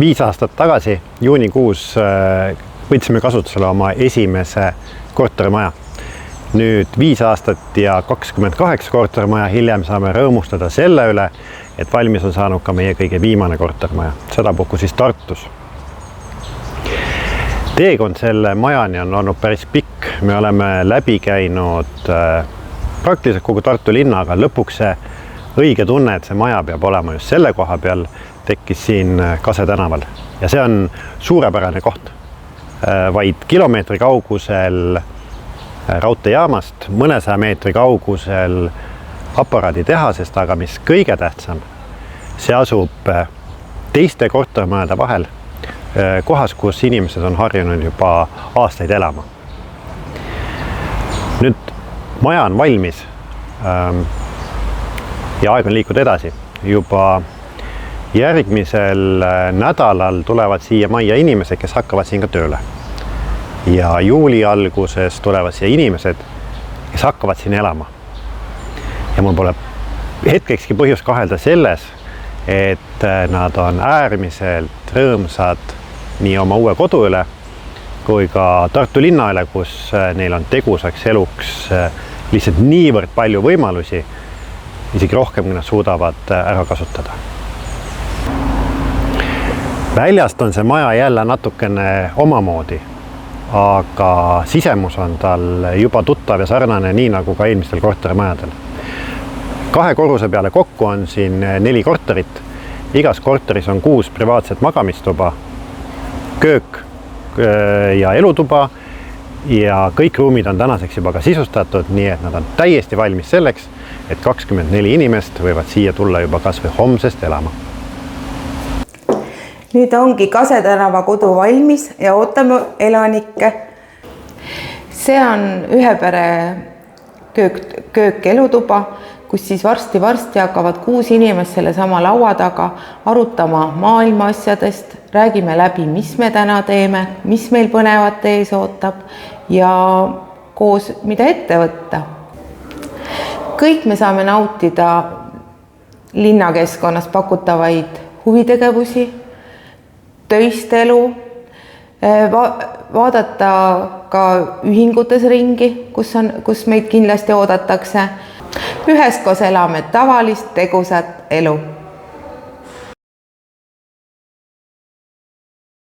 5 aastat tagasi juunikuus võtsime kasutusele oma esimese kortermaja. Nüüd 5 aastat ja 28 kortermaja hiljem saame rõõmustada selle üle, et valmis on saanud ka meie kõige viimane kortermaja, sedapuhku siis Tartus. Teekond selle majani on olnud päris pikk. Me oleme läbi käinud praktiliselt kogu Tartu linna, aga lõpuks see õige tunne, et see maja peab olema just selle koha peal, tekkis siin Kase tänaval. Ja see on suurepärane koht. Vaid kilomeetri kaugusel raudteejaamast, mõnesaja meetri kaugusel aparaaditehasest, aga mis kõige tähtsam, see asub teiste kortermajade vahel, kohas, kus inimesed on harjunud juba aastaid elama. Nüüd maja on valmis ja aeg on liikuda edasi. Juba järgmisel nädalal tulevad siia majja inimesed, kes hakkavad siin ka tööle. Ja juuli alguses tulevad siia inimesed, kes hakkavad siin elama. Ja mul pole hetkekski põhjust kahelda selles, et nad on äärmiselt rõõmsad nii oma uue kodu üle kui ka Tartu linna üle, kus neil on tegusaks eluks lihtsalt niivõrd palju võimalusi, isegi rohkem, kui nad suudavad ära kasutada. Väljast on see maja jälle natukene omamoodi, aga sisemus on tal juba tuttav ja sarnane nii nagu ka eelmistel kortermajadel. 2 korruse peale kokku on siin 4 korterit. Igas korteris on 6 privaatset magamistuba, köök ja elutuba ja kõik ruumid on tänaseks juba ka sisustatud, nii et nad on täiesti valmis selleks, et 24 inimest võivad siia tulla juba kas või homsest elama. Nüüd ongi Kase tänava kodu valmis ja ootame elanikke. See on ühe pere köök elutuba, kus siis varsti hakkavad 6 inimest selle sama laua taga arutama maailma asjadest, räägime läbi, mis me täna teeme, mis meil põnevat ees ootab ja koos mida ette võtta. Kõik me saame nautida linnakeskkonnas pakutavaid huvitegevusi, töist elu, vaadata ka ühingutes ringi, kus meid kindlasti oodatakse. Üheskoos elame tavalist tegusat elu.